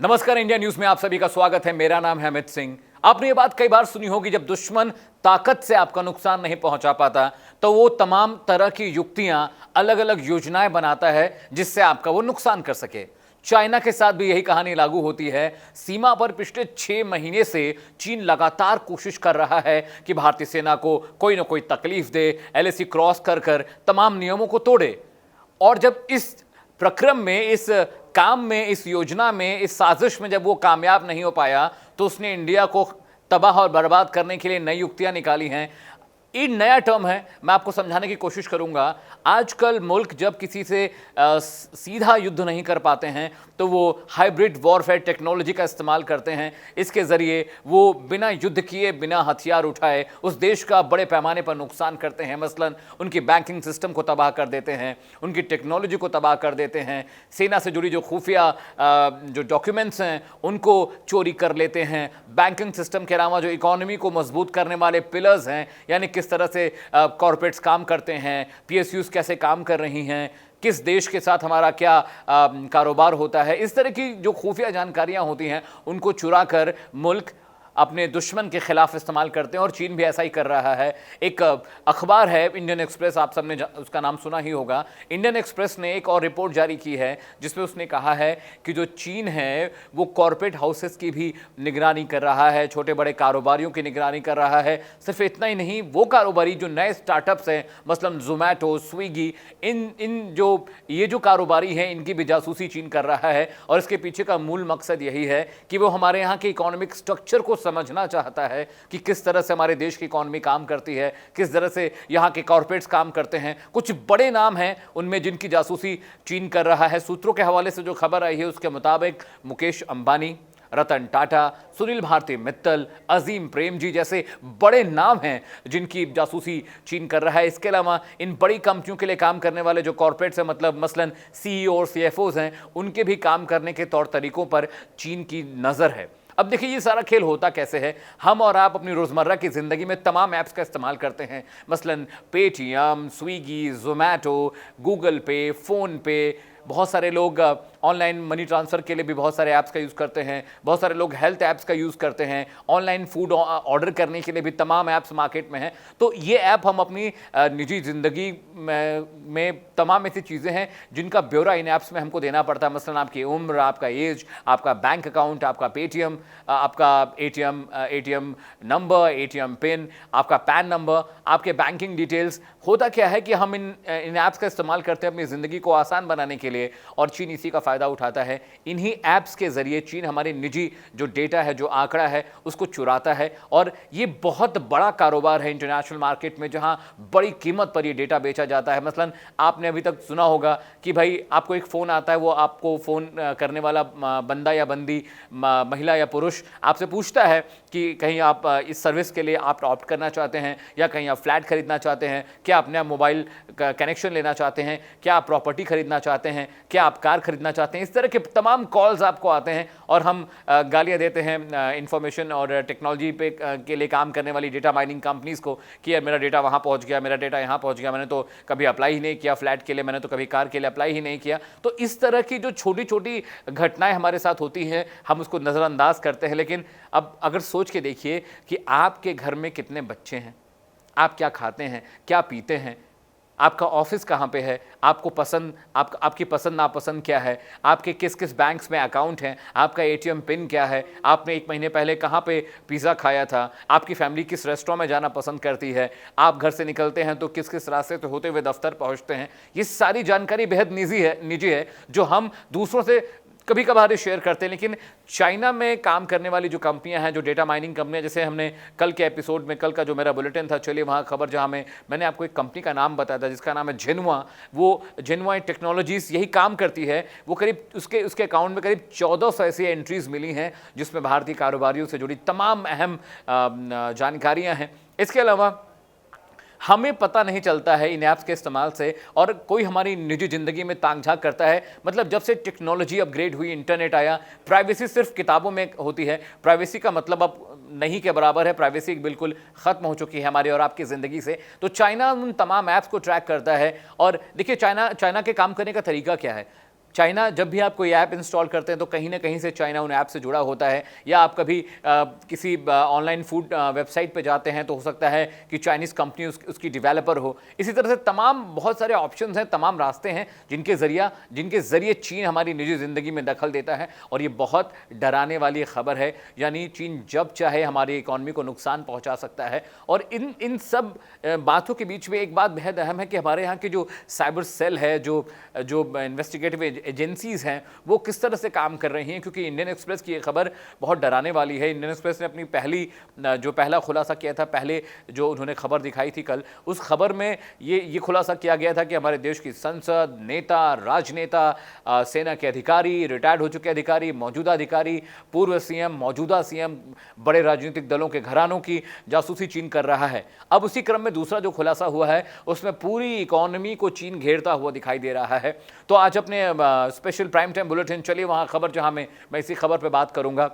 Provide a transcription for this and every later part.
नमस्कार, India news में आप सभी का स्वागत है। मेरा नाम है अमित सिंह। आपने ये बात कई बार सुनी होगी, जब दुश्मन ताकत से आपका नुकसान नहीं पहुंचा पाता तो वो तमाम तरह की युक्तियां, अलग अलग योजनाएं बनाता है जिससे आपका वो नुकसान कर सके। चाइना के साथ भी यही कहानी लागू होती है। सीमा पर पिछले 6 महीने से चीन लगातार कोशिश कर रहा है कि भारतीय सेना को कोई ना कोई तकलीफ दे, एलएसी क्रॉस कर कर तमाम नियमों को तोड़े। और जब इस प्रक्रम में, इस काम में, इस योजना में, इस साजिश में जब वो कामयाब नहीं हो पाया तो उसने इंडिया को तबाह और बर्बाद करने के लिए नई युक्तियां निकाली हैं। ये नया टर्म है, मैं आपको समझाने की कोशिश करूंगा। आजकल मुल्क जब किसी से सीधा युद्ध नहीं कर पाते हैं तो वो हाइब्रिड वॉरफेयर टेक्नोलॉजी का इस्तेमाल करते हैं। इसके ज़रिए वो बिना युद्ध किए, बिना हथियार उठाए उस देश का बड़े पैमाने पर नुकसान करते हैं। मसलन उनकी बैंकिंग सिस्टम को तबाह कर देते हैं, उनकी टेक्नोलॉजी को तबाह कर देते हैं, सेना से जुड़ी जो खुफिया जो डॉक्यूमेंट्स हैं उनको चोरी कर लेते हैं। बैंकिंग सिस्टम के अलावा जो इकोनॉमी को मजबूत करने वाले पिलर्स हैं, यानी किस तरह से कॉरपोरेट्स काम करते हैं, पीएसयूज कैसे काम कर रही हैं, किस देश के साथ हमारा क्या कारोबार होता है, इस तरह की जो खुफिया जानकारियां होती हैं उनको चुरा कर मुल्क अपने दुश्मन के खिलाफ इस्तेमाल करते हैं। और चीन भी ऐसा ही कर रहा है। एक अखबार है इंडियन एक्सप्रेस, आप सबने उसका नाम सुना ही होगा। इंडियन एक्सप्रेस ने एक और रिपोर्ट जारी की है जिसमें उसने कहा है कि जो चीन है वो कॉरपोरेट हाउसेस की भी निगरानी कर रहा है, छोटे बड़े कारोबारियों की निगरानी कर रहा है। सिर्फ इतना ही नहीं, वो कारोबारी जो नए स्टार्टअप्स हैं, मसलन जोमैटो, स्विगी, ये जो कारोबारी हैं इनकी भी जासूसी चीन कर रहा है। और इसके पीछे का मूल मकसद यही है कि वो हमारे यहाँ के इकोनॉमिक स्ट्रक्चर को समझना चाहता है कि किस तरह से हमारे देश की इकोनॉमी काम करती है, किस तरह से यहाँ के कॉर्पोरेट्स काम करते हैं। कुछ बड़े नाम हैं उनमें जिनकी जासूसी चीन कर रहा है। सूत्रों के हवाले से जो खबर आई है उसके मुताबिक मुकेश अंबानी, रतन टाटा, सुनील भारती मित्तल, अजीम प्रेमजी जैसे बड़े नाम हैं जिनकी जासूसी चीन कर रहा है। इसके अलावा इन बड़ी कंपनियों के लिए काम करने वाले जो कॉर्पोरेट्स हैं, मतलब मसलन सीईओ और सीएफओज हैं, उनके भी काम करने के तौर तरीकों पर चीन की नज़र है। अब देखिए ये सारा खेल होता कैसे है। हम और आप अपनी रोज़मर्रा की ज़िंदगी में तमाम ऐप्स का इस्तेमाल करते हैं, मसलन पेटीएम, स्विगी, जोमैटो, गूगल पे, फ़ोन पे। बहुत सारे लोग ऑनलाइन मनी ट्रांसफ़र के लिए भी बहुत सारे ऐप्स का यूज़ करते हैं। बहुत सारे लोग हेल्थ ऐप्स का यूज़ करते हैं। ऑनलाइन फूड ऑर्डर करने के लिए भी तमाम ऐप्स मार्केट में हैं। तो ये ऐप हम अपनी निजी ज़िंदगी में तमाम ऐसी चीज़ें हैं जिनका ब्यौरा इन ऐप्स में हमको देना पड़ता है। मसलन आपकी उम्र, आपका एज, आपका बैंक अकाउंट, आपका पेटीएम, आपका एटीएम नंबर, एटीएम पिन, आपका पैन नंबर, आपके बैंकिंग डिटेल्स। होता क्या है कि हम इन ऐप्स का इस्तेमाल करते हैं अपनी ज़िंदगी को आसान बनाने के लिए, और चीन इसी का फ़ायदा उठाता है। इन्हीं ऐप्स के ज़रिए चीन हमारे निजी जो डेटा है, जो आंकड़ा है, उसको चुराता है। और ये बहुत बड़ा कारोबार है इंटरनेशनल मार्केट में, जहां बड़ी कीमत पर ये डेटा बेचा जाता है। मसलन आपने अभी तक सुना होगा कि भाई आपको एक फ़ोन आता है, वो आपको फ़ोन करने वाला बंदा या बंदी, महिला या पुरुष, आपसे पूछता है कि कहीं आप इस सर्विस के लिए आप ऑप्ट करना चाहते हैं, या कहीं आप फ्लैट खरीदना चाहते हैं, क्या आप नया मोबाइल का कनेक्शन लेना चाहते हैं, क्या आप प्रॉपर्टी खरीदना चाहते हैं, क्या आप कार खरीदना चाहते हैं। इस तरह के तमाम कॉल्स आपको आते हैं और हम गालियां देते हैं इंफॉर्मेशन और टेक्नोलॉजी पे के लिए काम करने वाली डेटा माइनिंग कंपनीज़ को कि यार मेरा डेटा वहाँ पहुँच गया, मेरा डेटा यहाँ पहुँच गया, मैंने तो कभी अप्लाई ही नहीं किया फ्लैट के लिए, मैंने तो कभी कार के लिए अप्लाई ही नहीं किया। तो इस तरह की जो छोटी छोटी घटनाएं हमारे साथ होती हैं हम उसको नज़रअंदाज करते हैं। लेकिन अब अगर सोच के देखिए कि आपके घर में कितने बच्चे हैं, आप क्या खाते हैं, क्या पीते हैं, आपका ऑफिस कहाँ पे है, आपको पसंद आपकी पसंद नापसंद क्या है, आपके किस किस बैंक्स में अकाउंट हैं, आपका एटीएम पिन क्या है, आपने 1 महीने पहले कहाँ पे पिज़्ज़ा खाया था, आपकी फैमिली किस रेस्टोरेंट में जाना पसंद करती है, आप घर से निकलते हैं तो किस किस रास्ते से होते हुए दफ्तर पहुँचते हैं। ये सारी जानकारी बेहद निजी है जो हम दूसरों से कभी कभार शेयर करते हैं। लेकिन चाइना में काम करने वाली जो कंपनियां हैं, जो डेटा माइनिंग कंपनियां, जैसे हमने कल के एपिसोड में, कल का जो मेरा बुलेटिन था, चलिए वहाँ खबर, जहाँ मैंने आपको एक कंपनी का नाम बताया था जिसका नाम है जिन्हुआ। वो जिन्हुआ टेक्नोलॉजीज़ यही काम करती है। वो करीब उसके अकाउंट में करीब 1400 ऐसी एंट्रीज़ मिली हैं जिसमें भारतीय कारोबारियों से जुड़ी तमाम अहम जानकारियाँ हैं। इसके अलावा हमें पता नहीं चलता है इन ऐप्स के इस्तेमाल से, और कोई हमारी निजी ज़िंदगी में ताक झाँक करता है। मतलब जब से टेक्नोलॉजी अपग्रेड हुई, इंटरनेट आया, प्राइवेसी सिर्फ किताबों में होती है। प्राइवेसी का मतलब अब नहीं के बराबर है, प्राइवेसी बिल्कुल ख़त्म हो चुकी है हमारी और आपकी ज़िंदगी से। तो चाइना उन तमाम ऐप्स को ट्रैक करता है। और देखिए चाइना के काम करने का तरीका क्या है। चाइना जब भी आप कोई ऐप इंस्टॉल करते हैं तो कहीं ना कहीं से चाइना उन ऐप से जुड़ा होता है, या आप कभी किसी ऑनलाइन फूड वेबसाइट पे जाते हैं तो हो सकता है कि चाइनीज़ कंपनी उसकी डेवलपर हो। इसी तरह से तमाम बहुत सारे ऑप्शंस हैं, तमाम रास्ते हैं जिनके ज़रिए चीन हमारी निजी ज़िंदगी में दखल देता है, और ये बहुत डराने वाली खबर है। यानी चीन जब चाहे हमारी इकॉनमी को नुकसान पहुंचा सकता है। और इन सब बातों के बीच में एक बात बेहद अहम है कि हमारे यहाँ के जो साइबर सेल है, जो इन्वेस्टिगेटिव एजेंसीज़ हैं, वो किस तरह से काम कर रही हैं, क्योंकि इंडियन एक्सप्रेस की ये खबर बहुत डराने वाली है। इंडियन एक्सप्रेस ने अपनी पहला खुलासा किया था, पहले जो उन्होंने खबर दिखाई थी कल, उस खबर में ये खुलासा किया गया था कि हमारे देश की संसद, नेता, राजनेता, सेना के अधिकारी, रिटायर्ड हो चुके अधिकारी, मौजूदा अधिकारी, पूर्व सीएम, मौजूदा सीएम, बड़े राजनीतिक दलों के घरानों की जासूसी चीन कर रहा है। अब उसी क्रम में दूसरा जो खुलासा हुआ है उसमें पूरी इकॉनमी को चीन घेरता हुआ दिखाई दे रहा है। तो आज अपने स्पेशल प्राइम टाइम बुलेटिन, चलिए वहाँ खबर जहाँ मैं इसी खबर पे बात करूँगा।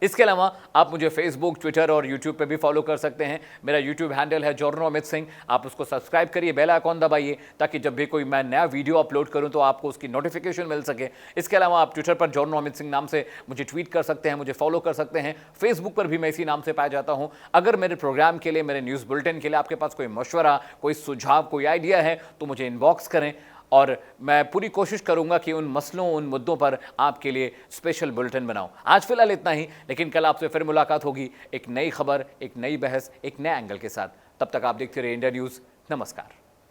इसके अलावा आप मुझे फेसबुक, ट्विटर और यूट्यूब पे भी फॉलो कर सकते हैं। मेरा यूट्यूब हैंडल है जॉर्नो अमित सिंह, आप उसको सब्सक्राइब करिए, बेल आइकॉन दबाइए, ताकि जब भी कोई मैं नया वीडियो अपलोड करूं तो आपको उसकी नोटिफिकेशन मिल सके। इसके अलावा आप ट्विटर पर जॉर्नो अमित सिंह नाम से मुझे ट्वीट कर सकते हैं, मुझे फॉलो कर सकते हैं। फेसबुक पर भी मैं इसी नाम से पाया जाता हूँ। अगर मेरे प्रोग्राम के लिए, मेरे न्यूज़ बुलेटिन के लिए आपके पास कोई मशवरा, कोई सुझाव, कोई आइडिया है तो मुझे इनबॉक्स करें, और मैं पूरी कोशिश करूंगा कि उन मसलों, उन मुद्दों पर आपके लिए स्पेशल बुलेटिन बनाऊं। आज फिलहाल इतना ही, लेकिन कल आपसे फिर मुलाकात होगी एक नई खबर, एक नई बहस, एक नए एंगल के साथ। तब तक आप देखते रहिए इंडिया न्यूज़। नमस्कार।